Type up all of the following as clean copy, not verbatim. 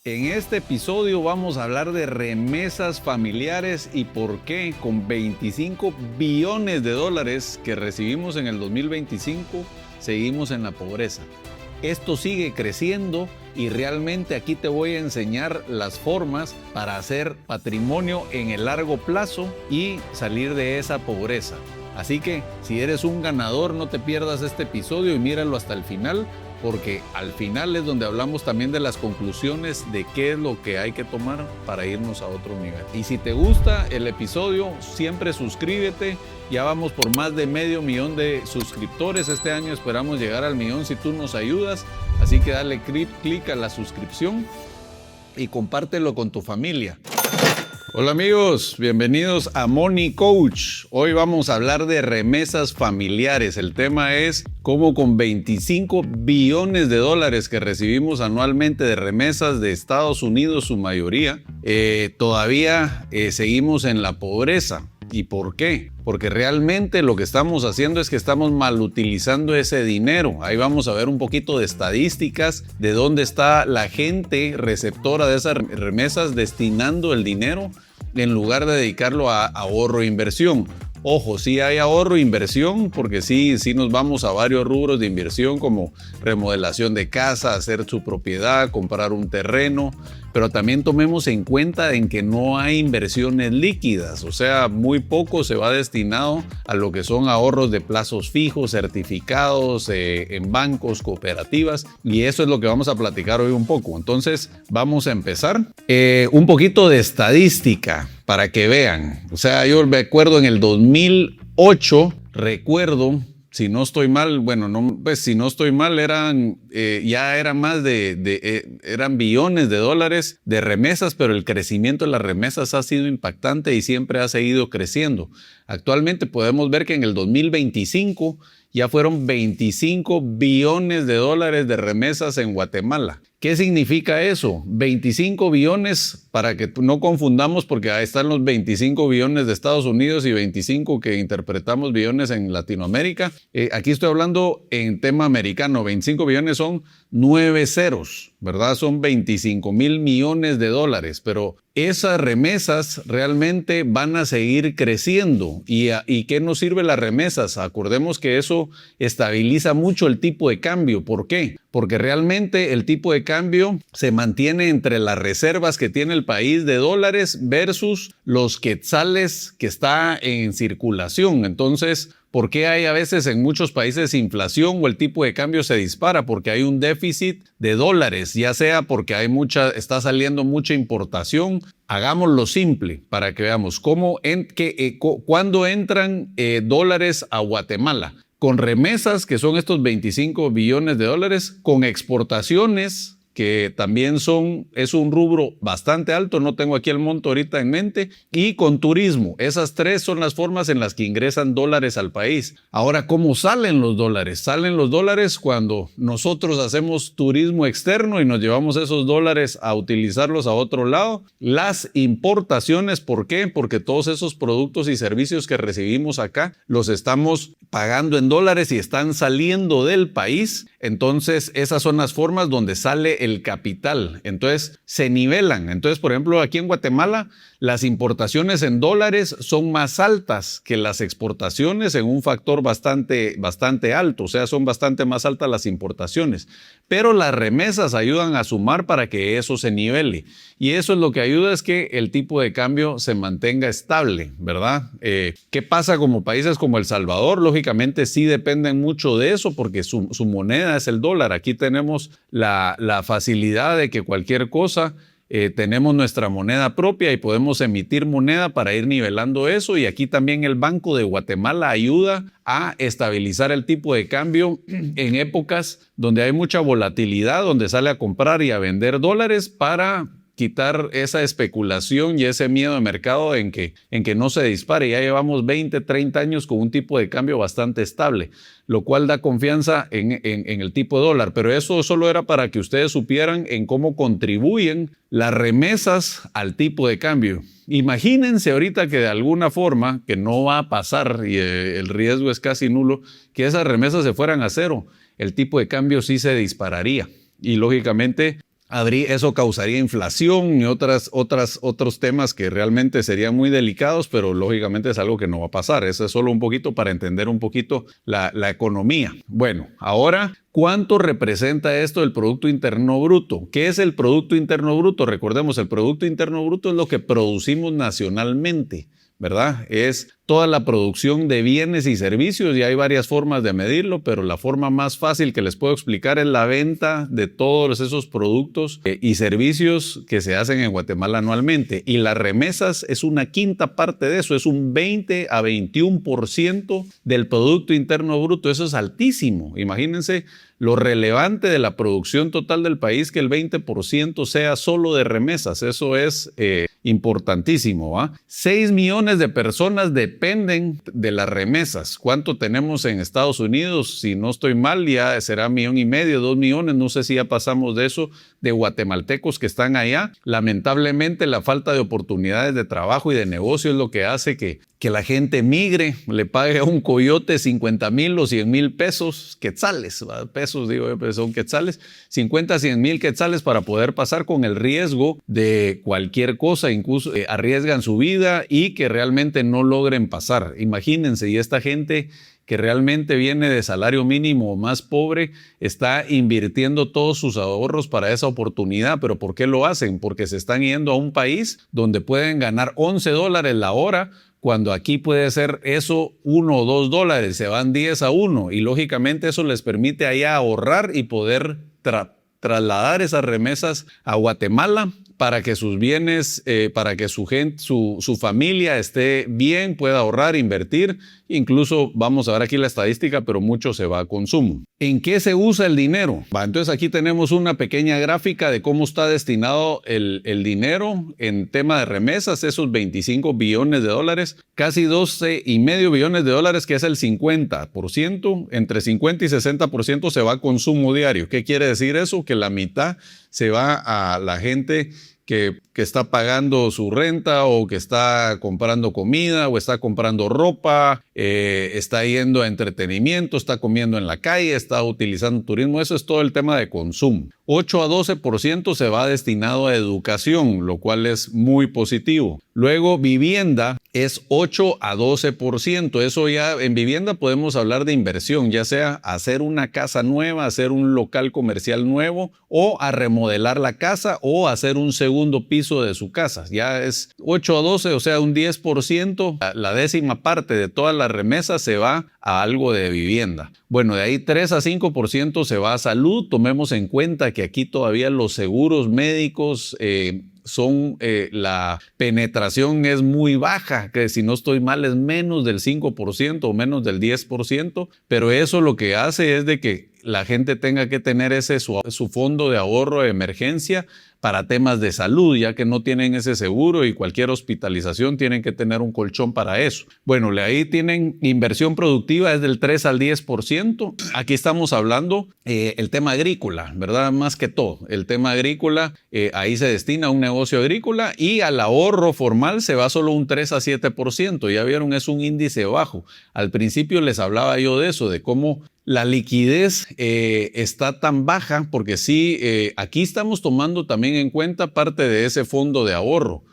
En este episodio vamos a hablar de remesas familiares y por qué con 25 billones de dólares que recibimos en el 2025 seguimos en la pobreza. Esto sigue creciendo y realmente aquí te voy a enseñar las formas para hacer patrimonio en el largo plazo y salir de esa pobreza. Así que si eres un ganador, no te pierdas este episodio y míralo hasta el final, porque al final es donde hablamos también de las conclusiones de qué es lo que hay que tomar para irnos a otro nivel. Y si te gusta el episodio, siempre suscríbete. Ya vamos por más de 500,000 de suscriptores. Este año esperamos llegar al 1,000,000 si tú nos ayudas. Así que dale clic a la suscripción y compártelo con tu familia. Hola amigos, bienvenidos a Money Coach. Hoy vamos a hablar de remesas familiares. El tema es cómo con 25 billones de dólares que recibimos anualmente de remesas de Estados Unidos, su mayoría, todavía seguimos en la pobreza. ¿Y por qué? Porque realmente lo que estamos haciendo es que estamos mal utilizando ese dinero. Ahí vamos a ver un poquito de estadísticas de dónde está la gente receptora de esas remesas destinando el dinero en lugar de dedicarlo a ahorro e inversión. Ojo, sí hay ahorro e inversión, porque sí nos vamos a varios rubros de inversión como remodelación de casa, hacer su propiedad, comprar un terreno, pero también tomemos en cuenta en que no hay inversiones líquidas, o sea, muy poco se va destinado a lo que son ahorros de plazos fijos, certificados en bancos, cooperativas, y eso es lo que vamos a platicar hoy un poco. Entonces, vamos a empezar. Un poquito de estadística para que vean. O sea, yo me acuerdo en el 2008, si no estoy mal, si no estoy mal, eran billones de dólares de remesas, pero el crecimiento de las remesas ha sido impactante y siempre ha seguido creciendo. Actualmente podemos ver que en el 2025 ya fueron 25 billones de dólares de remesas en Guatemala. ¿Qué significa eso? 25 billones, para que no confundamos, porque ahí están los 25 billones de Estados Unidos y 25 que interpretamos billones en Latinoamérica. Aquí estoy hablando en tema americano. 25 billones son 9 ceros, ¿verdad? Son 25,000 millones de dólares, pero esas remesas realmente van a seguir creciendo. ¿Y qué nos sirve las remesas? Acordemos que eso estabiliza mucho el tipo de cambio. ¿Por qué? Porque realmente el tipo de cambio se mantiene entre las reservas que tiene el país de dólares versus los quetzales que está en circulación. Entonces, ¿por qué hay a veces en muchos países inflación o el tipo de cambio se dispara? Porque hay un déficit de dólares, ya sea porque está saliendo mucha importación. Hagámoslo simple para que veamos cuándo entran dólares a Guatemala. Con remesas, que son estos 25 billones de dólares, con exportaciones, que también es un rubro bastante alto, no tengo aquí el monto ahorita en mente, y con turismo. Esas tres son las formas en las que ingresan dólares al país. Ahora, ¿cómo salen los dólares? Salen los dólares cuando nosotros hacemos turismo externo y nos llevamos esos dólares a utilizarlos a otro lado. Las importaciones, ¿por qué? Porque todos esos productos y servicios que recibimos acá los estamos pagando en dólares y están saliendo del país. Entonces, esas son las formas donde sale el capital. Entonces, se nivelan. Entonces, por ejemplo, aquí en Guatemala, las importaciones en dólares son más altas que las exportaciones en un factor bastante alto. O sea, son bastante más altas las importaciones. Pero las remesas ayudan a sumar para que eso se nivele. Y eso es lo que ayuda, es que el tipo de cambio se mantenga estable, ¿verdad? ¿Qué pasa como países como El Salvador? Lógicamente sí dependen mucho de eso porque su moneda es el dólar. Aquí tenemos la facilidad de que cualquier cosa tenemos nuestra moneda propia y podemos emitir moneda para ir nivelando eso, y aquí también el Banco de Guatemala ayuda a estabilizar el tipo de cambio en épocas donde hay mucha volatilidad, donde sale a comprar y a vender dólares para quitar esa especulación y ese miedo de mercado en que no se dispare. Ya llevamos 20, 30 años con un tipo de cambio bastante estable, lo cual da confianza en el tipo de dólar. Pero eso solo era para que ustedes supieran en cómo contribuyen las remesas al tipo de cambio. Imagínense ahorita que de alguna forma, que no va a pasar y el riesgo es casi nulo, que esas remesas se fueran a cero. El tipo de cambio sí se dispararía y lógicamente eso causaría inflación y otros temas que realmente serían muy delicados, pero lógicamente es algo que no va a pasar. Eso es solo un poquito para entender un poquito la economía. Bueno, ahora, ¿cuánto representa esto del Producto Interno Bruto? ¿Qué es el Producto Interno Bruto? Recordemos, el Producto Interno Bruto es lo que producimos nacionalmente, ¿verdad? Es toda la producción de bienes y servicios, y hay varias formas de medirlo, pero la forma más fácil que les puedo explicar es la venta de todos esos productos y servicios que se hacen en Guatemala anualmente. Y las remesas es una quinta parte de eso, es un 20 a 21% del Producto Interno Bruto. Eso es altísimo. Imagínense lo relevante de la producción total del país, que el 20% sea solo de remesas. Eso es importantísimo, ¿va? 6 millones de personas dependen de las remesas. ¿Cuánto tenemos en Estados Unidos? Si no estoy mal, ya será 1,5 millones, 2 millones, no sé si ya pasamos de eso, de guatemaltecos que están allá. Lamentablemente, la falta de oportunidades de trabajo y de negocio es lo que hace que la gente migre, le pague a un coyote 50,000 o 100,000 pesos, quetzales, pesos digo, pero son quetzales, 50, 100,000 quetzales para poder pasar con el riesgo de cualquier cosa, incluso arriesgan su vida y que realmente no logren pasar. Imagínense, y esta gente que realmente viene de salario mínimo o más pobre, está invirtiendo todos sus ahorros para esa oportunidad. ¿Pero por qué lo hacen? Porque se están yendo a un país donde pueden ganar $11 la hora, cuando aquí puede ser eso $1 o $2, se van 10 a 1 y lógicamente eso les permite allá ahorrar y poder trasladar esas remesas a Guatemala para que sus bienes, para que su familia esté bien, pueda ahorrar, invertir. Incluso vamos a ver aquí la estadística, pero mucho se va a consumo. ¿En qué se usa el dinero? Entonces aquí tenemos una pequeña gráfica de cómo está destinado el dinero en tema de remesas, esos 25 billones de dólares, casi 12,5 billones de dólares, que es el 50%, entre 50 y 60% se va a consumo diario. ¿Qué quiere decir eso? Que la mitad se va a la gente que está pagando su renta o que está comprando comida o está comprando ropa, está yendo a entretenimiento, está comiendo en la calle, está utilizando turismo. Eso es todo el tema de consumo. 8 a 12% se va destinado a educación, lo cual es muy positivo. Luego, vivienda es 8 a 12%. Eso ya en vivienda podemos hablar de inversión, ya sea hacer una casa nueva, hacer un local comercial nuevo o a remodelar la casa o hacer un segundo piso de su casa. Ya es 8 a 12, o sea, un 10%, la décima parte de todas las remesas se va a algo de vivienda. Bueno, de ahí 3 a 5% se va a salud. Tomemos en cuenta que aquí todavía los seguros médicos la penetración es muy baja, que si no estoy mal es menos del 5% o menos del 10%, pero eso lo que hace es de que la gente tenga que tener su fondo de ahorro de emergencia para temas de salud, ya que no tienen ese seguro y cualquier hospitalización tienen que tener un colchón para eso. Bueno, ahí tienen inversión productiva, es del 3 al 10%. Aquí estamos hablando el tema agrícola, ¿verdad? Más que todo, el tema agrícola, ahí se destina a un negocio agrícola y al ahorro formal se va solo un 3 a 7%. Ya vieron, es un índice bajo. Al principio les hablaba yo de eso, de cómo la liquidez está tan baja, porque sí, aquí estamos tomando también en cuenta parte de ese fondo de ahorro,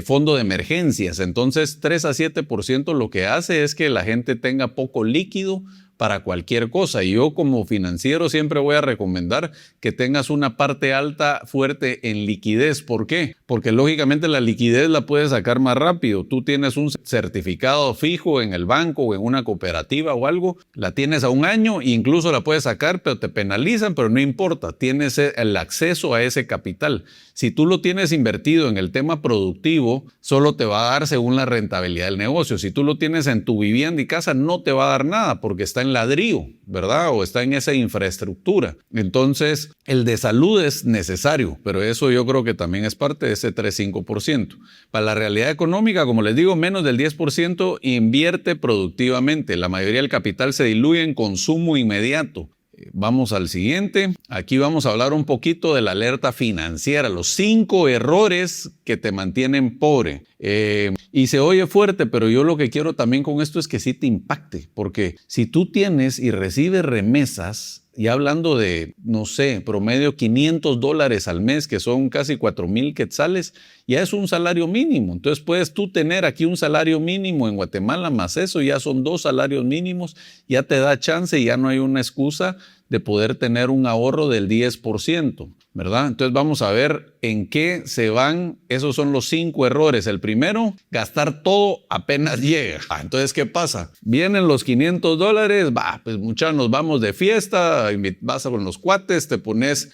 fondo de emergencias. Entonces, 3 a 7% lo que hace es que la gente tenga poco líquido para cualquier cosa. Y yo como financiero siempre voy a recomendar que tengas una parte alta fuerte en liquidez. ¿Por qué? Porque lógicamente la liquidez la puedes sacar más rápido. Tú tienes un certificado fijo en el banco o en una cooperativa o algo, la tienes a un año e incluso la puedes sacar, pero te penalizan, pero no importa, tienes el acceso a ese capital. Si tú lo tienes invertido en el tema productivo, solo te va a dar según la rentabilidad del negocio. Si tú lo tienes en tu vivienda y casa, no te va a dar nada porque está en ladrillo, ¿verdad? O está en esa infraestructura. Entonces, el de salud es necesario, pero eso yo creo que también es parte de ese 3-5%. Para la realidad económica, como les digo, menos del 10% invierte productivamente. La mayoría del capital se diluye en consumo inmediato. Vamos al siguiente. Aquí vamos a hablar un poquito de la alerta financiera, los 5 errores que te mantienen pobre. Y se oye fuerte, pero yo lo que quiero también con esto es que sí te impacte, porque si tú tienes y recibes remesas, ya hablando de, no sé, promedio $500 al mes, que son casi 4,000 quetzales, ya es un salario mínimo. Entonces puedes tú tener aquí un salario mínimo en Guatemala, más eso, ya son 2 salarios mínimos, ya te da chance y ya no hay una excusa de poder tener un ahorro del 10%, ¿verdad? Entonces vamos a ver en qué se van, esos son los 5 errores. El primero, gastar todo apenas llega. Entonces, ¿qué pasa? Vienen los $500, pues muchachos, nos vamos de fiesta, vas con los cuates, te pones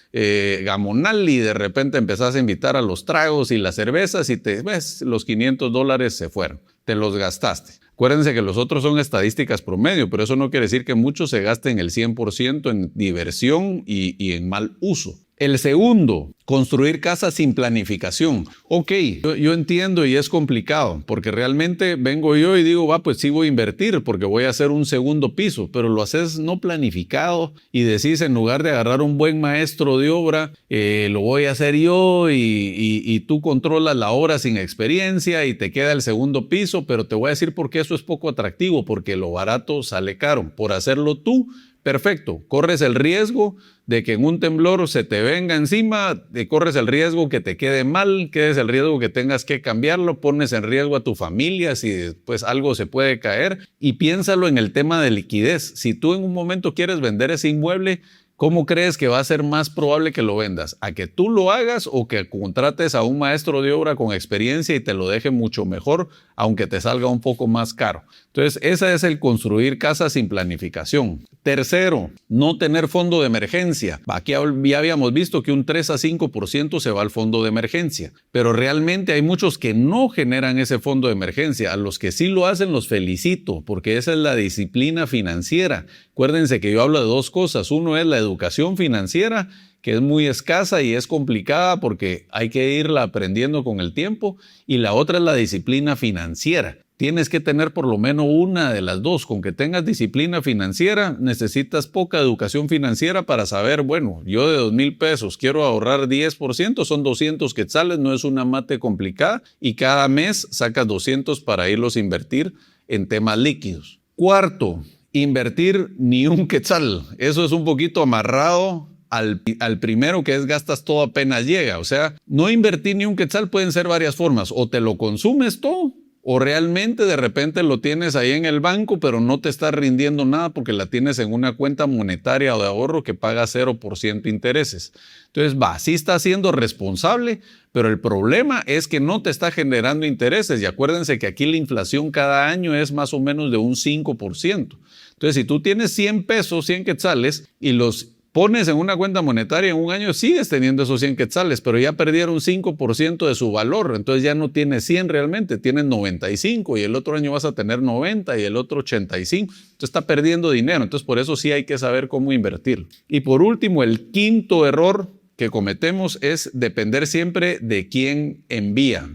gamonal y de repente empezás a invitar a los tragos y las cervezas y ves, los $500 se fueron, te los gastaste. Acuérdense que los otros son estadísticas promedio, pero eso no quiere decir que muchos se gasten el 100% en diversión y en mal uso. El segundo, construir casas sin planificación. Ok, yo entiendo y es complicado, porque realmente vengo yo y digo, pues sí voy a invertir porque voy a hacer un segundo piso, pero lo haces no planificado y decís, en lugar de agarrar un buen maestro de obra, lo voy a hacer yo y tú controlas la obra sin experiencia y te queda el segundo piso, pero te voy a decir por qué eso es poco atractivo, porque lo barato sale caro. Por hacerlo tú, perfecto, corres el riesgo de que en un temblor se te venga encima, corres el riesgo que te quede mal, quedes el riesgo que tengas que cambiarlo, pones en riesgo a tu familia si después algo se puede caer. Y piénsalo en el tema de liquidez. Si tú en un momento quieres vender ese inmueble, ¿cómo crees que va a ser más probable que lo vendas? ¿A que tú lo hagas o que contrates a un maestro de obra con experiencia y te lo deje mucho mejor, aunque te salga un poco más caro? Entonces, ese es el construir casas sin planificación. Tercero, no tener fondo de emergencia. Aquí ya habíamos visto que un 3 a 5% se va al fondo de emergencia, pero realmente hay muchos que no generan ese fondo de emergencia. A los que sí lo hacen los felicito, porque esa es la disciplina financiera. Acuérdense que yo hablo de 2 cosas. Uno es la educación financiera, que es muy escasa y es complicada porque hay que irla aprendiendo con el tiempo, y la otra es la disciplina financiera. Tienes que tener por lo menos una de las dos. Con que tengas disciplina financiera, necesitas poca educación financiera para saber, bueno, yo de 2,000 pesos quiero ahorrar 10%, son 200 quetzales, no es una mate complicada, y cada mes sacas 200 para irlos a invertir en temas líquidos. Cuarto, invertir ni un quetzal. Eso es un poquito amarrado al primero, que es gastas todo apenas llega. O sea, no invertir ni un quetzal pueden ser varias formas. O te lo consumes todo, o realmente de repente lo tienes ahí en el banco, pero no te está rindiendo nada porque la tienes en una cuenta monetaria o de ahorro que paga 0% intereses. Entonces, sí está siendo responsable, pero el problema es que no te está generando intereses. Y acuérdense que aquí la inflación cada año es más o menos de un 5%. Entonces, si tú tienes 100 pesos, 100 quetzales, y los pones en una cuenta monetaria, en un año sigues teniendo esos 100 quetzales, pero ya perdieron 5% de su valor. Entonces ya no tienes 100 realmente, tienes 95, y el otro año vas a tener 90 y el otro 85. Entonces está perdiendo dinero. Entonces por eso sí hay que saber cómo invertir. Y por último, el quinto error que cometemos es depender siempre de quién envía.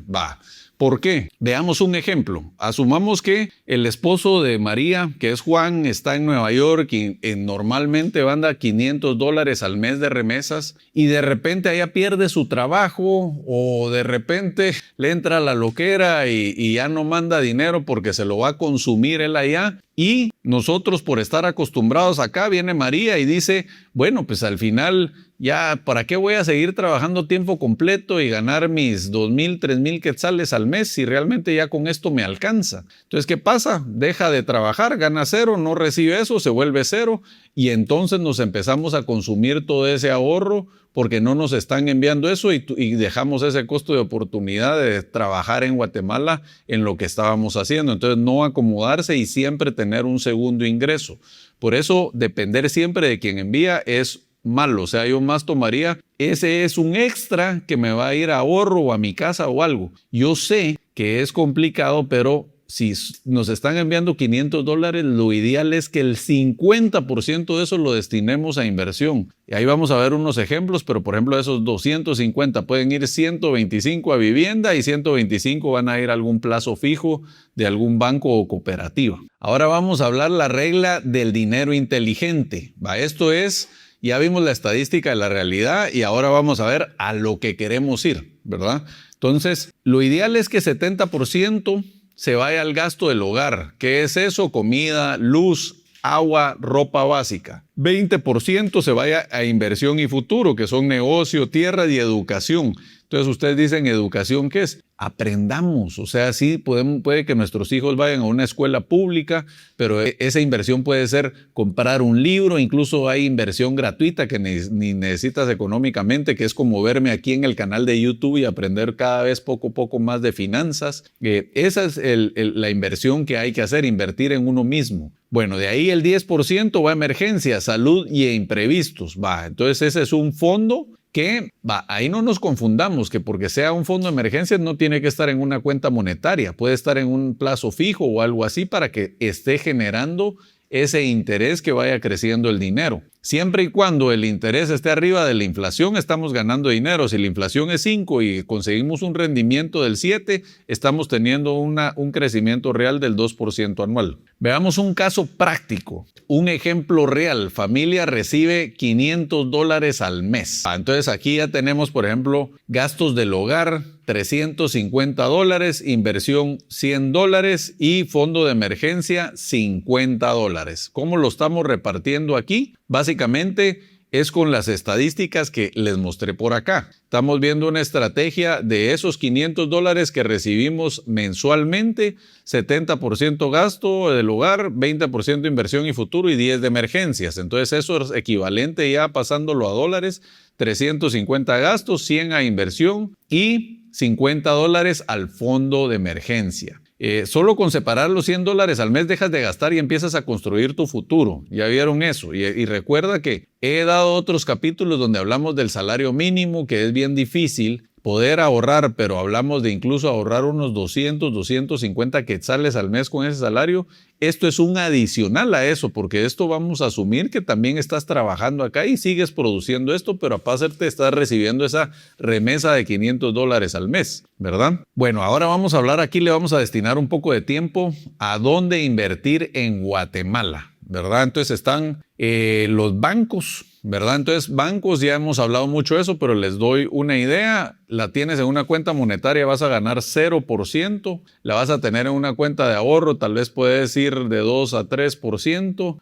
¿Por qué? Veamos un ejemplo. Asumamos que el esposo de María, que es Juan, está en Nueva York y normalmente manda $500 al mes de remesas, y de repente ella pierde su trabajo, o de repente le entra la loquera y ya no manda dinero porque se lo va a consumir él allá. Y nosotros, por estar acostumbrados acá, viene María y dice, bueno, pues al final ya, ¿para qué voy a seguir trabajando tiempo completo y ganar mis 2,000, 3,000 quetzales al mes si realmente ya con esto me alcanza? Entonces, ¿qué pasa? Deja de trabajar, gana 0, no recibe eso, se vuelve 0, y entonces nos empezamos a consumir todo ese ahorro porque no nos están enviando eso, y dejamos ese costo de oportunidad de trabajar en Guatemala en lo que estábamos haciendo. Entonces, no acomodarse y siempre tener un segundo ingreso. Por eso, depender siempre de quien envía es malo. O sea, yo más tomaría, ese es un extra que me va a ir a ahorro o a mi casa o algo. Yo sé que es complicado, pero si nos están enviando $500, lo ideal es que el 50% de eso lo destinemos a inversión. Y ahí vamos a ver unos ejemplos, pero por ejemplo, esos 250 pueden ir 125 a vivienda y 125 van a ir a algún plazo fijo de algún banco o cooperativa. Ahora vamos a hablar la regla del dinero inteligente. Esto es, ya vimos la estadística de la realidad y ahora vamos a ver a lo que queremos ir, ¿verdad? Entonces, lo ideal es que 70% se vaya al gasto del hogar. ¿Qué es eso? Comida, luz, agua, ropa básica. 20% se vaya a inversión y futuro, que son negocio, tierra y educación. Entonces ustedes dicen, ¿educación qué es? Aprendamos, o sea, sí puede que nuestros hijos vayan a una escuela pública, pero esa inversión puede ser comprar un libro, incluso hay inversión gratuita que ni necesitas económicamente, que es como verme aquí en el canal de YouTube y aprender cada vez poco a poco más de finanzas. Esa es la inversión que hay que hacer, invertir en uno mismo. Bueno, de ahí el 10% va a emergencias, salud y imprevistos. Entonces ese es un fondo que ahí no nos confundamos, que porque sea un fondo de emergencias no tiene que estar en una cuenta monetaria, puede estar en un plazo fijo o algo así para que esté generando ese interés que vaya creciendo el dinero. Siempre y cuando el interés esté arriba de la inflación, estamos ganando dinero. Si la inflación es 5 y conseguimos un rendimiento del 7, estamos teniendo un crecimiento real del 2% anual. Veamos un caso práctico, un ejemplo real. Familia recibe $500 al mes. Entonces aquí ya tenemos, por ejemplo, gastos del hogar, $350, inversión $100 y fondo de emergencia $50. ¿Cómo lo estamos repartiendo aquí? Básicamente es con las estadísticas que les mostré por acá. Estamos viendo una estrategia de esos $500 que recibimos mensualmente, 70% gasto del hogar, 20% inversión y futuro y 10% de emergencias. Entonces eso es equivalente ya pasándolo a dólares, 350 gastos, 100 a inversión y $50 al fondo de emergencia. Solo con separar los $100 al mes dejas de gastar y empiezas a construir tu futuro. Ya vieron eso. Y recuerda que he dado otros capítulos donde hablamos del salario mínimo, que es bien difícil poder ahorrar, pero hablamos de incluso ahorrar unos 200, 250 quetzales al mes con ese salario. Esto es un adicional a eso, porque esto vamos a asumir que también estás trabajando acá y sigues produciendo esto, pero aparte te estás recibiendo esa remesa de $500 al mes, ¿verdad? Bueno, ahora vamos a hablar aquí, le vamos a destinar un poco de tiempo a dónde invertir en Guatemala, ¿verdad? Entonces están los bancos, ¿verdad? Entonces, bancos, ya hemos hablado mucho de eso, pero les doy una idea. La tienes en una cuenta monetaria, vas a ganar 0%. La vas a tener en una cuenta de ahorro, tal vez puedes ir de 2 a 3%.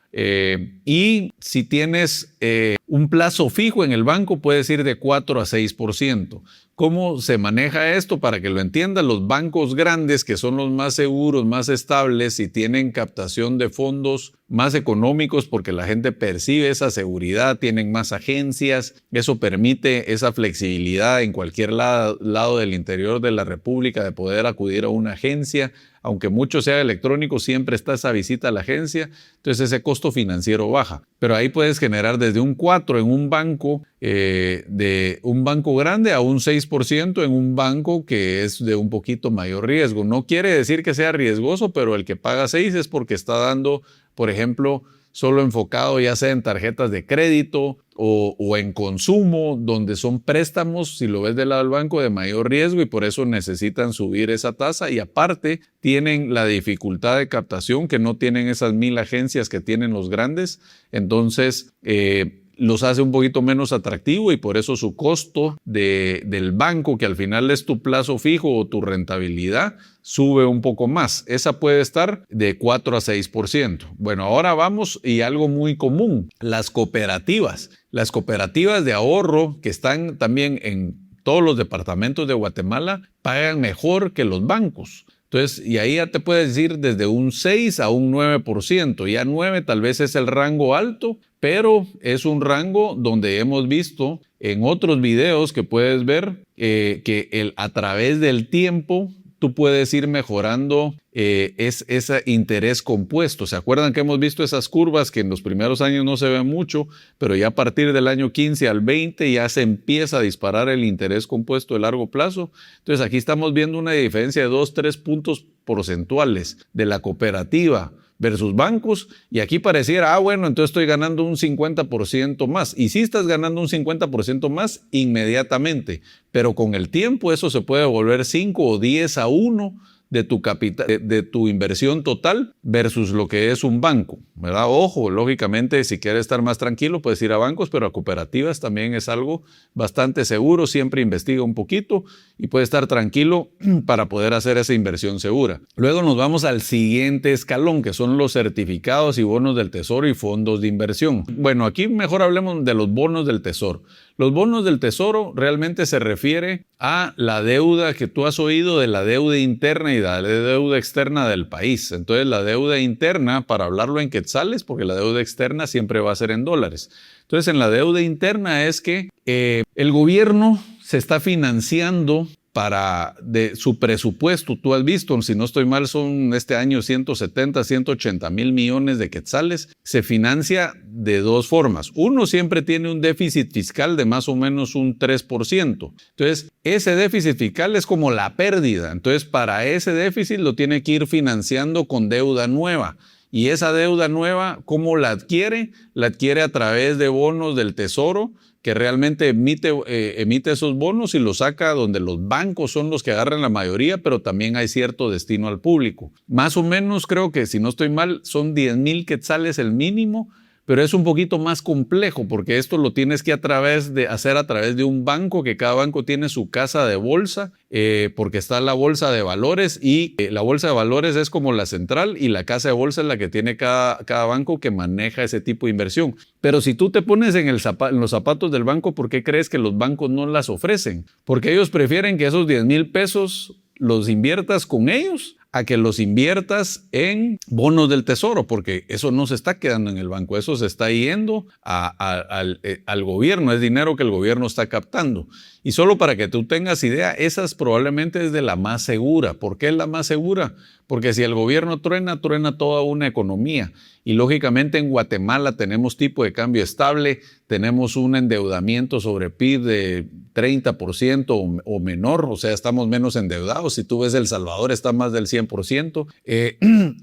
Y si tienes un plazo fijo en el banco, puedes ir de 4 a 6%. ¿Cómo se maneja esto? Para que lo entiendan, los bancos grandes, que son los más seguros, más estables y tienen captación de fondos más económicos porque la gente percibe esa seguridad, tienen más agencias, eso permite esa flexibilidad en cualquier lado del interior de la República de poder acudir a una agencia. Aunque mucho sea electrónico, siempre está esa visita a la agencia, entonces ese costo financiero baja. Pero ahí puedes generar desde un 4% en un banco, de un banco grande, a un 6% en un banco que es de un poquito mayor riesgo. No quiere decir que sea riesgoso, pero el que paga 6 es porque está dando, por ejemplo, solo enfocado ya sea en tarjetas de crédito o en consumo, donde son préstamos, si lo ves del lado del banco, de mayor riesgo y por eso necesitan subir esa tasa y aparte tienen la dificultad de captación que no tienen esas 1000 agencias que tienen los grandes, entonces los hace un poquito menos atractivo y por eso su costo del banco, que al final es tu plazo fijo o tu rentabilidad, sube un poco más. Esa puede estar de 4 a 6%. Bueno, ahora vamos y algo muy común, las cooperativas. Las cooperativas de ahorro que están también en todos los departamentos de Guatemala pagan mejor que los bancos. Entonces, y ahí ya te puedes ir desde un 6 a un 9%. Ya 9 tal vez es el rango alto, pero es un rango donde hemos visto en otros videos que puedes ver que a través del tiempo tú puedes ir mejorando ese interés compuesto. ¿Se acuerdan que hemos visto esas curvas que en los primeros años no se ven mucho, pero ya a partir del año 15 al 20 ya se empieza a disparar el interés compuesto de largo plazo? Entonces aquí estamos viendo una diferencia de 2-3 puntos porcentuales de la cooperativa versus bancos, y aquí pareciera, bueno, entonces estoy ganando un 50% más. Y sí estás ganando un 50% más inmediatamente, pero con el tiempo eso se puede volver 5 o 10 a 1, de tu capital, de tu inversión total versus lo que es un banco, ¿verdad? Ojo, lógicamente, si quieres estar más tranquilo, puedes ir a bancos, pero a cooperativas también es algo bastante seguro. Siempre investiga un poquito y puedes estar tranquilo para poder hacer esa inversión segura. Luego nos vamos al siguiente escalón, que son los certificados y bonos del Tesoro y fondos de inversión. Bueno, aquí mejor hablemos de los bonos del Tesoro. Los bonos del Tesoro realmente se refiere a la deuda que tú has oído de la deuda interna y la deuda externa del país. Entonces, la deuda interna, para hablarlo en quetzales, porque la deuda externa siempre va a ser en dólares. Entonces, en la deuda interna es que el gobierno se está financiando de su presupuesto. Tú has visto, si no estoy mal, son este año 170, 180 mil millones de quetzales. Se financia de dos formas. Uno siempre tiene un déficit fiscal de más o menos un 3%. Entonces, ese déficit fiscal es como la pérdida. Entonces, para ese déficit lo tiene que ir financiando con deuda nueva. Y esa deuda nueva, ¿cómo la adquiere? La adquiere a través de bonos del Tesoro, que realmente emite esos bonos y los saca donde los bancos son los que agarran la mayoría, pero también hay cierto destino al público. Más o menos creo que, si no estoy mal, son 10,000 quetzales el mínimo, pero es un poquito más complejo porque esto lo tienes que hacer a través de un banco, que cada banco tiene su casa de bolsa, porque está la bolsa de valores y la bolsa de valores es como la central y la casa de bolsa es la que tiene cada banco que maneja ese tipo de inversión. Pero si tú te pones en los zapatos del banco, ¿por qué crees que los bancos no las ofrecen? Porque ellos prefieren que esos 10,000 pesos los inviertas con ellos a que los inviertas en bonos del Tesoro, porque eso no se está quedando en el banco, eso se está yendo al gobierno, es dinero que el gobierno está captando. Y solo para que tú tengas idea, esa probablemente es de la más segura. ¿Por qué es la más segura? Porque si el gobierno truena, truena toda una economía. Y lógicamente en Guatemala tenemos tipo de cambio estable, tenemos un endeudamiento sobre PIB de 30% o menor, o sea, estamos menos endeudados. Si tú ves El Salvador, está más del 100%.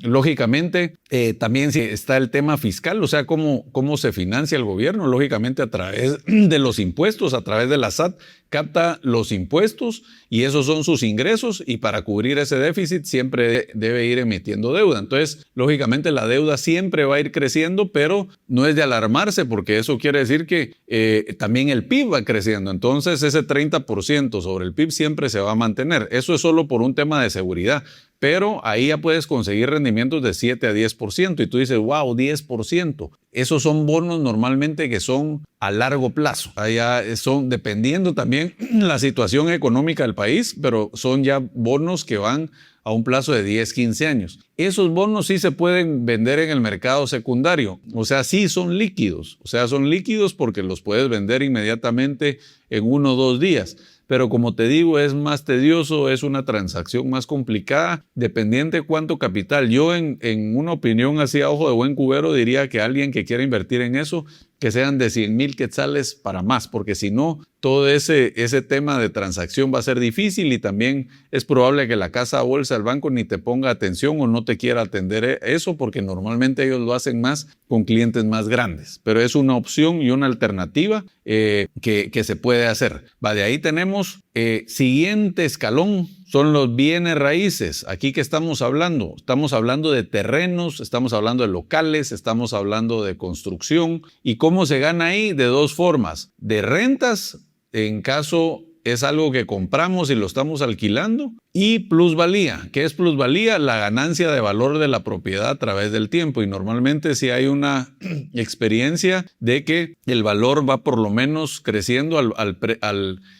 Lógicamente, también está el tema fiscal, o sea, cómo se financia el gobierno. Lógicamente a través de los impuestos, a través de la SAT, capta los impuestos y esos son sus ingresos, y para cubrir ese déficit siempre debe ir emitiendo deuda. Entonces, lógicamente la deuda siempre va a ir creciendo, pero no es de alarmarse, porque eso quiere decir que también el PIB va creciendo. Entonces, ese 30% sobre el PIB siempre se va a mantener. Eso es solo por un tema de seguridad. Pero ahí ya puedes conseguir rendimientos de 7 a 10%. Y tú dices, wow, 10%. Esos son bonos normalmente que son a largo plazo. Allá son, dependiendo también la situación económica del país, pero son ya bonos que van a un plazo de 10, 15 años. Esos bonos sí se pueden vender en el mercado secundario. O sea, sí son líquidos. O sea, son líquidos porque los puedes vender inmediatamente en 1 o 2 días. Pero como te digo, es más tedioso, es una transacción más complicada, dependiente de cuánto capital. Yo en una opinión así a ojo de buen cubero diría que alguien que quiera invertir en eso, que sean de 100,000 quetzales para más, porque si no, todo ese tema de transacción va a ser difícil, y también es probable que la casa de bolsa del banco ni te ponga atención o no te quiera atender eso, porque normalmente ellos lo hacen más con clientes más grandes. Pero es una opción y una alternativa que se puede hacer. De ahí tenemos siguiente escalón. Son los bienes raíces. Aquí, ¿qué estamos hablando? Estamos hablando de terrenos, estamos hablando de locales, estamos hablando de construcción. ¿Y cómo se gana ahí? De dos formas. De rentas, en caso es algo que compramos y lo estamos alquilando. Y plusvalía. ¿Qué es plusvalía? La ganancia de valor de la propiedad a través del tiempo. Y normalmente sí hay una experiencia de que el valor va por lo menos creciendo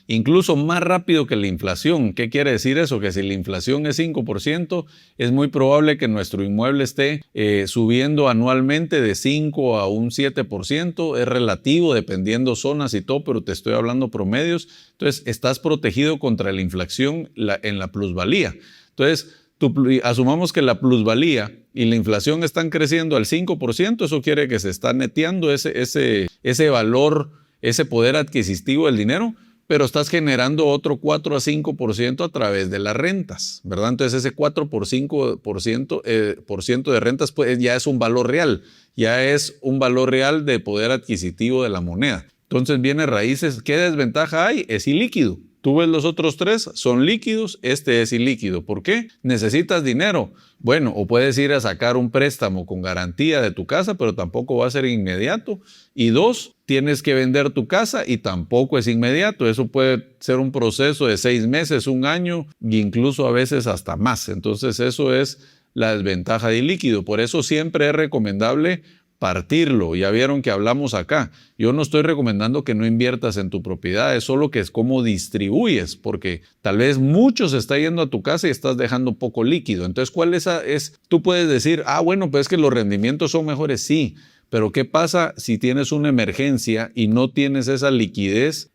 incluso más rápido que la inflación. ¿Qué quiere decir eso? Que si la inflación es 5%, es muy probable que nuestro inmueble esté subiendo anualmente de 5 a un 7%. Es relativo dependiendo zonas y todo, pero te estoy hablando promedios. Entonces, estás protegido contra la inflación en la plusvalía. Entonces, asumamos que la plusvalía y la inflación están creciendo al 5%, eso quiere que se está neteando ese valor, ese poder adquisitivo del dinero, pero estás generando otro 4 a 5% a través de las rentas, ¿verdad? Entonces, ese 4 por 5% de rentas pues, ya es un valor real, ya es un valor real de poder adquisitivo de la moneda. Entonces, bienes raíces, ¿qué desventaja hay? Es ilíquido. Tú ves los otros tres, son líquidos, este es ilíquido. ¿Por qué? Necesitas dinero. Bueno, o puedes ir a sacar un préstamo con garantía de tu casa, pero tampoco va a ser inmediato. Y dos, tienes que vender tu casa y tampoco es inmediato. Eso puede ser un proceso de 6 meses, 1 año e incluso a veces hasta más. Entonces eso es la desventaja del líquido. Por eso siempre es recomendable partirlo. Ya vieron que hablamos acá. Yo no estoy recomendando que no inviertas en tu propiedad, es solo que es cómo distribuyes, porque tal vez mucho se está yendo a tu casa y estás dejando poco líquido. Entonces, ¿cuál es? Tú puedes decir, bueno, pues es que los rendimientos son mejores, sí. Pero ¿qué pasa si tienes una emergencia y no tienes esa liquidez?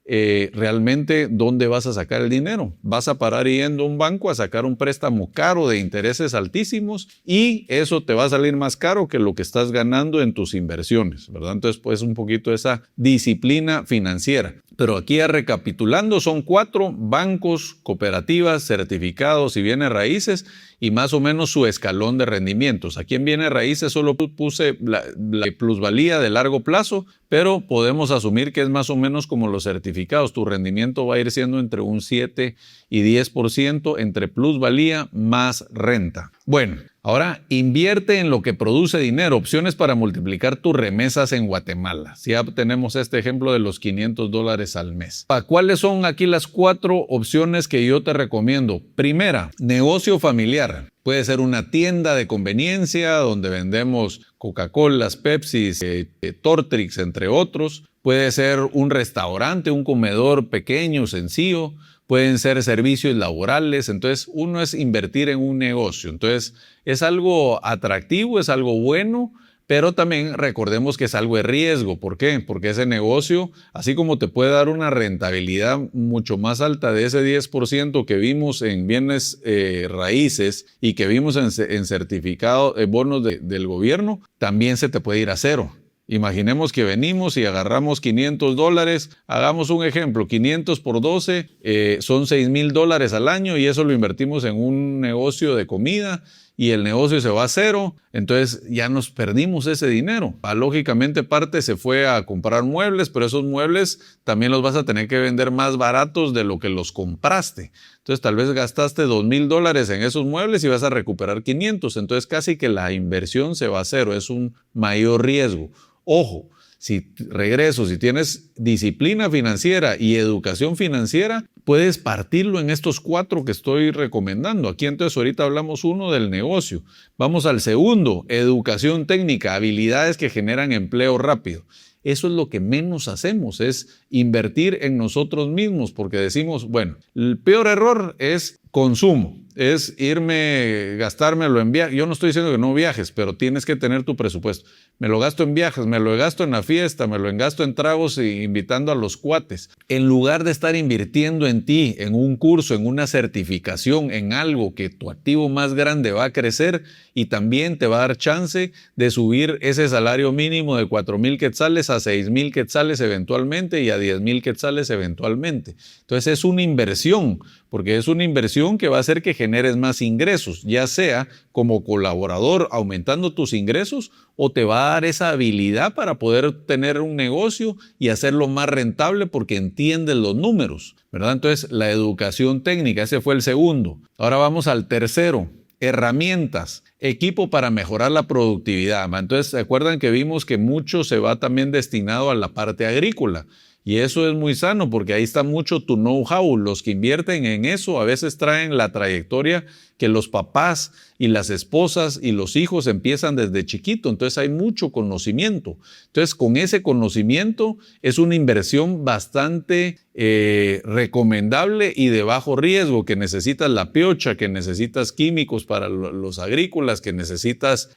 Realmente, ¿dónde vas a sacar el dinero? Vas a parar yendo a un banco a sacar un préstamo caro de intereses altísimos y eso te va a salir más caro que lo que estás ganando en tus inversiones, ¿verdad? Entonces, pues un poquito esa disciplina financiera. Pero aquí recapitulando, son 4 bancos, cooperativas, certificados y bienes raíces y más o menos su escalón de rendimientos. Aquí en bienes raíces solo puse la plusvalía de largo plazo, pero podemos asumir que es más o menos como los certificados. Tu rendimiento va a ir siendo entre un 7 y 10% entre plusvalía más renta. Bueno, ahora invierte en lo que produce dinero, opciones para multiplicar tus remesas en Guatemala. Si ya tenemos este ejemplo de los $500 al mes. ¿Cuáles son aquí las 4 opciones que yo te recomiendo? Primera, negocio familiar. Puede ser una tienda de conveniencia donde vendemos Coca-Colas, Pepsi, Tortrix, entre otros. Puede ser un restaurante, un comedor pequeño, sencillo. Pueden ser servicios laborales. Entonces, uno es invertir en un negocio. Entonces, es algo atractivo, es algo bueno, pero también recordemos que es algo de riesgo. ¿Por qué? Porque ese negocio, así como te puede dar una rentabilidad mucho más alta de ese 10% que vimos en bienes raíces y que vimos en certificados, bonos del gobierno, también se te puede ir a cero. Imaginemos que venimos y agarramos $500, hagamos un ejemplo, 500 por 12 son $6,000 al año y eso lo invertimos en un negocio de comida y el negocio se va a cero, entonces ya nos perdimos ese dinero. Lógicamente parte se fue a comprar muebles, pero esos muebles también los vas a tener que vender más baratos de lo que los compraste. Entonces tal vez gastaste $2,000 en esos muebles y vas a recuperar 500, entonces casi que la inversión se va a cero, es un mayor riesgo. Ojo, si tienes disciplina financiera y educación financiera, puedes partirlo en estos 4 que estoy recomendando. Aquí entonces ahorita hablamos uno del negocio. Vamos al segundo, educación técnica, habilidades que generan empleo rápido. Eso es lo que menos hacemos, es invertir en nosotros mismos, porque decimos, bueno, el peor error es consumo, es gastármelo en viajes. Yo no estoy diciendo que no viajes, pero tienes que tener tu presupuesto. Me lo gasto en viajes, me lo gasto en la fiesta, me lo gasto en tragos e invitando a los cuates. En lugar de estar invirtiendo en ti, en un curso, en una certificación, en algo que tu activo más grande va a crecer y también te va a dar chance de subir ese salario mínimo de 4,000 quetzales a 6,000 quetzales eventualmente y a 10,000 quetzales eventualmente. Entonces es una inversión, porque es una inversión que va a hacer que generes más ingresos, ya sea como colaborador aumentando tus ingresos o te va a dar esa habilidad para poder tener un negocio y hacerlo más rentable porque entiendes los números, ¿verdad? Entonces la educación técnica, ese fue el segundo. Ahora vamos al tercero. Herramientas, equipo para mejorar la productividad. Entonces, ¿se acuerdan que vimos que mucho se va también destinado a la parte agrícola? Y eso es muy sano porque ahí está mucho tu know-how. Los que invierten en eso a veces traen la trayectoria que los papás y las esposas y los hijos empiezan desde chiquito. Entonces hay mucho conocimiento. Entonces con ese conocimiento es una inversión bastante recomendable y de bajo riesgo, que necesitas la piocha, que necesitas químicos para los agrícolas, que necesitas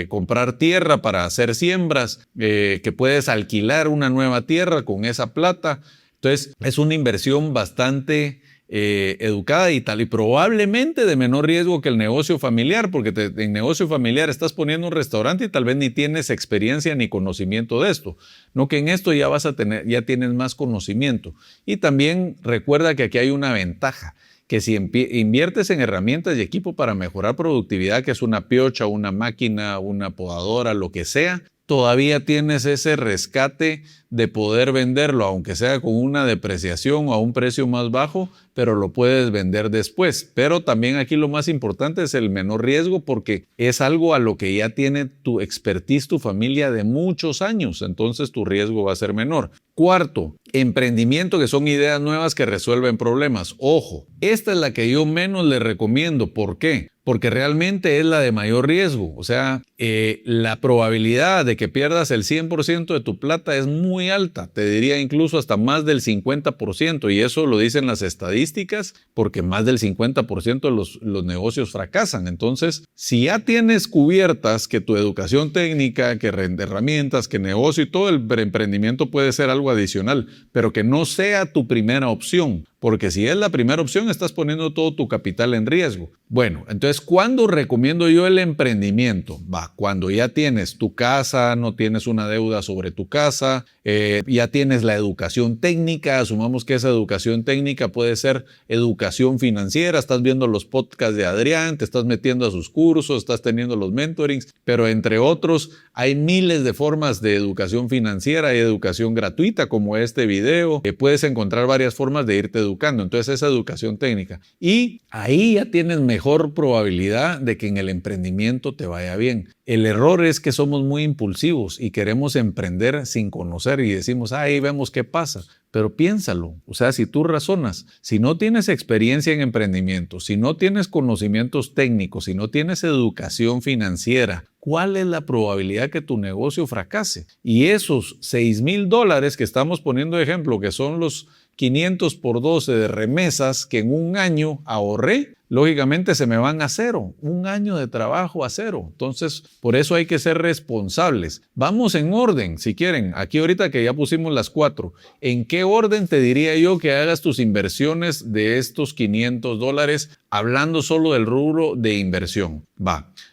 comprar tierra para hacer siembras, que puedes alquilar una nueva tierra con esa plata. Entonces es una inversión bastante educada y tal, y probablemente de menor riesgo que el negocio familiar, porque en negocio familiar estás poniendo un restaurante y tal vez ni tienes experiencia ni conocimiento de esto, no que en esto ya tienes más conocimiento. Y también recuerda que aquí hay una ventaja, que si inviertes en herramientas y equipo para mejorar productividad, que es una piocha, una máquina, una podadora, lo que sea, todavía tienes ese rescate de poder venderlo, aunque sea con una depreciación o a un precio más bajo, pero lo puedes vender después. Pero también aquí lo más importante es el menor riesgo, porque es algo a lo que ya tiene tu expertise, tu familia de muchos años, entonces tu riesgo va a ser menor. Cuarto, emprendimiento, que son ideas nuevas que resuelven problemas. Ojo, esta es la que yo menos le recomiendo. ¿Por qué? Porque realmente es la de mayor riesgo. O sea, la probabilidad de que pierdas el 100% de tu plata es muy alta. Te diría incluso hasta más del 50%. Y eso lo dicen las estadísticas, porque más del 50% de los negocios fracasan. Entonces, si ya tienes cubiertas que tu educación técnica, que herramientas, que negocio y todo, el emprendimiento puede ser algo adicional, pero que no sea tu primera opción. Porque si es la primera opción, estás poniendo todo tu capital en riesgo. Bueno, entonces, ¿cuándo recomiendo yo el emprendimiento? Cuando ya tienes tu casa, no tienes una deuda sobre tu casa, ya tienes la educación técnica. Asumamos que esa educación técnica puede ser educación financiera. Estás viendo los podcasts de Adrián, te estás metiendo a sus cursos, estás teniendo los mentorings, pero entre otros, hay miles de formas de educación financiera y educación gratuita, como este video. Puedes encontrar varias formas de irte educando. Entonces, esa educación técnica. Y ahí ya tienes mejor probabilidad de que en el emprendimiento te vaya bien. El error es que somos muy impulsivos y queremos emprender sin conocer y decimos, ahí vemos qué pasa. Pero piénsalo, o sea, si tú razonas, si no tienes experiencia en emprendimiento, si no tienes conocimientos técnicos, si no tienes educación financiera, ¿cuál es la probabilidad que tu negocio fracase? Y esos $6,000 que estamos poniendo de ejemplo, que son los 500 por 12 de remesas que en un año ahorré, lógicamente se me van a cero. Un año de trabajo a cero. Entonces, por eso hay que ser responsables. Vamos en orden, si quieren. Aquí ahorita que ya pusimos las 4. ¿En qué orden te diría yo que hagas tus inversiones de estos $500, hablando solo del rubro de inversión?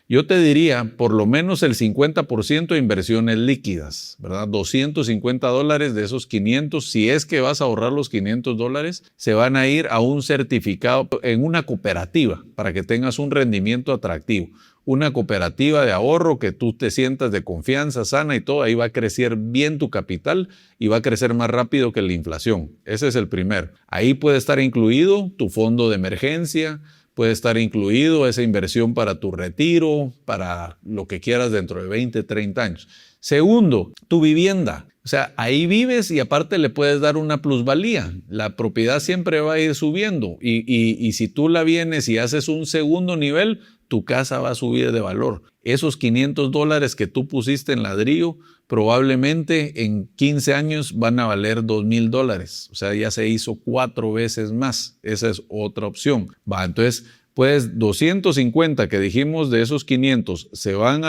Yo te diría por lo menos el 50% de inversiones líquidas, ¿verdad? $250 de esos 500, si es que vas a ahorrar los $500, se van a ir a un certificado en una cooperativa para que tengas un rendimiento atractivo. Una cooperativa de ahorro que tú te sientas de confianza, sana y todo, ahí va a crecer bien tu capital y va a crecer más rápido que la inflación. Ese es el primero. Ahí puede estar incluido tu fondo de emergencia, puede estar incluido esa inversión para tu retiro, para lo que quieras dentro de 20, 30 años. Segundo, tu vivienda. O sea, ahí vives y aparte le puedes dar una plusvalía. La propiedad siempre va a ir subiendo y si tú la vienes y haces un segundo nivel, tu casa va a subir de valor. Esos $500 que tú pusiste en ladrillo, probablemente en 15 años van a valer $2,000. O sea, ya se hizo 4 veces más. Esa es otra opción. Entonces, pues 250 que dijimos de esos 500 se van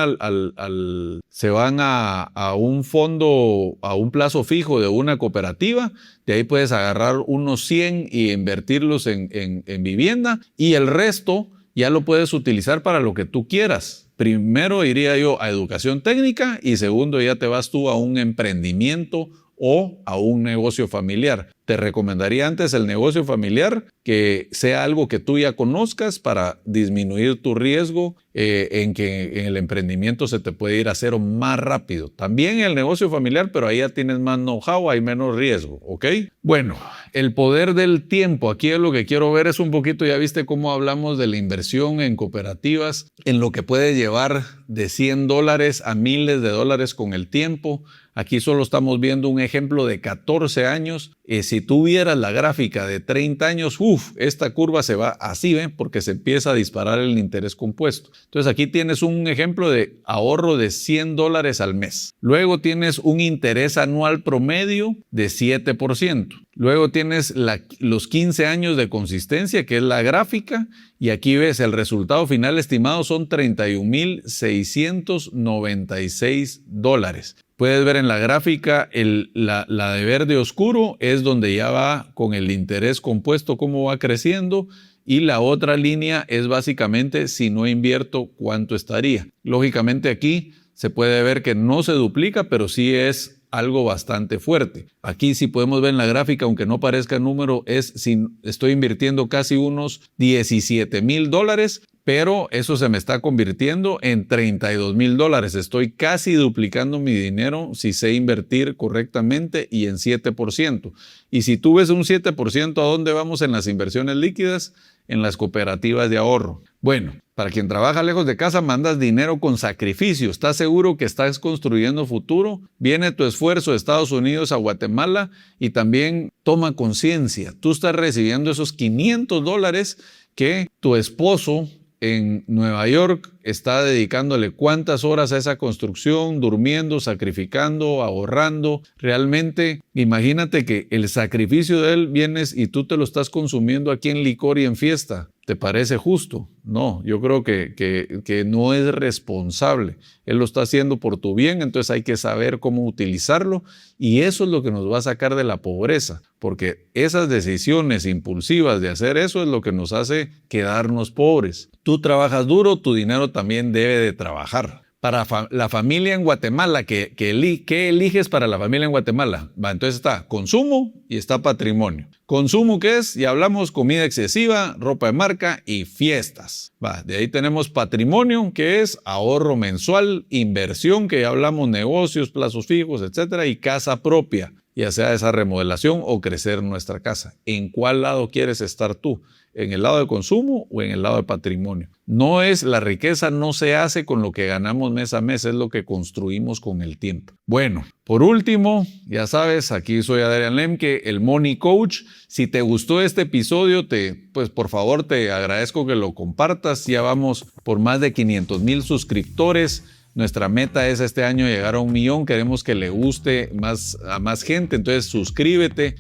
a un fondo, a un plazo fijo de una cooperativa. De ahí puedes agarrar unos 100 y invertirlos en vivienda, y el resto ya lo puedes utilizar para lo que tú quieras. Primero iría yo a educación técnica y segundo ya te vas tú a un emprendimiento o a un negocio familiar. Te recomendaría antes el negocio familiar, que sea algo que tú ya conozcas para disminuir tu riesgo en que en el emprendimiento se te puede ir a cero más rápido. También el negocio familiar, pero ahí ya tienes más know-how, hay menos riesgo, ¿ok? Bueno, el poder del tiempo. Aquí lo que quiero ver es un poquito, ya viste cómo hablamos de la inversión en cooperativas, en lo que puede llevar de $100 a miles de dólares con el tiempo. Aquí solo estamos viendo un ejemplo de 14 años. Si tú vieras la gráfica de 30 años, esta curva se va así, ¿ven? Porque se empieza a disparar el interés compuesto. Entonces aquí tienes un ejemplo de ahorro de $100 al mes. Luego tienes un interés anual promedio de 7%. Luego tienes los 15 años de consistencia, que es la gráfica, y aquí ves el resultado final estimado son $31,696. Puedes ver en la gráfica la de verde oscuro es donde ya va con el interés compuesto, cómo va creciendo, y la otra línea es básicamente si no invierto cuánto estaría. Lógicamente aquí se puede ver que no se duplica, pero sí es algo bastante fuerte. Aquí sí podemos ver en la gráfica, aunque no parezca número, es si estoy invirtiendo casi unos $17,000, pero eso se me está convirtiendo en $32,000. Estoy casi duplicando mi dinero si sé invertir correctamente y en 7%. Y si tú ves un 7%, ¿a dónde vamos en las inversiones líquidas? En las cooperativas de ahorro. Bueno, para quien trabaja lejos de casa, mandas dinero con sacrificio. ¿Estás seguro que estás construyendo futuro? Viene tu esfuerzo de Estados Unidos a Guatemala y también toma conciencia. Tú estás recibiendo esos $500 que tu esposo en Nueva York está dedicándole cuántas horas a esa construcción, durmiendo, sacrificando, ahorrando. Realmente, imagínate que el sacrificio de él vienes y tú te lo estás consumiendo aquí en licor y en fiesta. ¿Te parece justo? No, yo creo que no es responsable. Él lo está haciendo por tu bien, entonces hay que saber cómo utilizarlo y eso es lo que nos va a sacar de la pobreza, porque esas decisiones impulsivas de hacer eso es lo que nos hace quedarnos pobres. Tú trabajas duro, tu dinero también debe de trabajar. Para la familia en Guatemala, ¿qué eliges para la familia en Guatemala? Entonces está consumo y está patrimonio. Consumo, ¿qué es? Ya hablamos, comida excesiva, ropa de marca y fiestas. De ahí tenemos patrimonio, que es ahorro mensual, inversión, que ya hablamos, negocios, plazos fijos, etcétera, y casa propia, ya sea esa remodelación o crecer nuestra casa. ¿En cuál lado quieres estar tú? ¿En el lado de consumo o en el lado de patrimonio? La riqueza no se hace con lo que ganamos mes a mes, es lo que construimos con el tiempo. Bueno, por último, ya sabes, aquí soy Adrián Lemke, el Money Coach. Si te gustó este episodio, pues por favor te agradezco que lo compartas. Ya vamos por más de 500,000 suscriptores. Nuestra meta es este año llegar a 1,000,000. Queremos que le guste a más gente. Entonces suscríbete,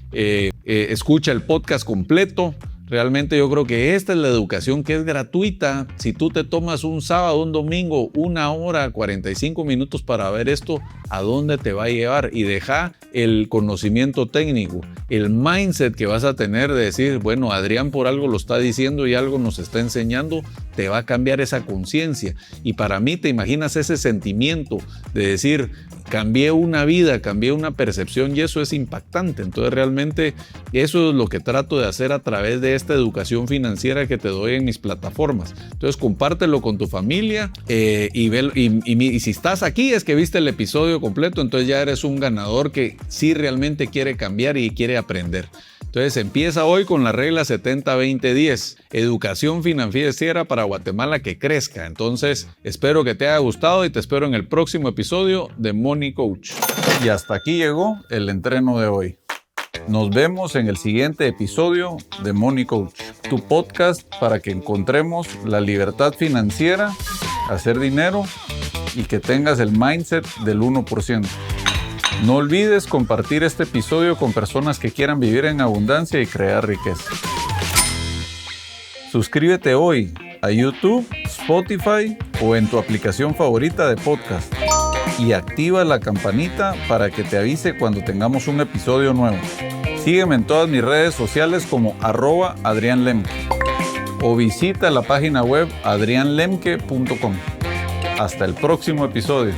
escucha el podcast completo. Realmente yo creo que esta es la educación que es gratuita. Si tú te tomas un sábado, un domingo, 1 hora, 45 minutos para ver esto, ¿a dónde te va a llevar? Y deja el conocimiento técnico, el mindset que vas a tener de decir, bueno, Adrián por algo lo está diciendo y algo nos está enseñando, te va a cambiar esa conciencia. Y para mí, te imaginas ese sentimiento de decir, cambié una vida, cambié una percepción y eso es impactante. Entonces realmente eso es lo que trato de hacer a través de esta educación financiera que te doy en mis plataformas. Entonces compártelo con tu familia y si estás aquí es que viste el episodio completo, entonces ya eres un ganador que sí realmente quiere cambiar y quiere aprender. Entonces empieza hoy con la regla 70-20-10, educación financiera para Guatemala que crezca. Entonces espero que te haya gustado y te espero en el próximo episodio de Money Coach. Y hasta aquí llegó el entreno de hoy. Nos vemos en el siguiente episodio de Money Coach, tu podcast para que encontremos la libertad financiera, hacer dinero y que tengas el mindset del 1%. No olvides compartir este episodio con personas que quieran vivir en abundancia y crear riqueza. Suscríbete hoy a YouTube, Spotify o en tu aplicación favorita de podcast y activa la campanita para que te avise cuando tengamos un episodio nuevo. Sígueme en todas mis redes sociales como @AdriánLemke o visita la página web adrianlemke.com. Hasta el próximo episodio.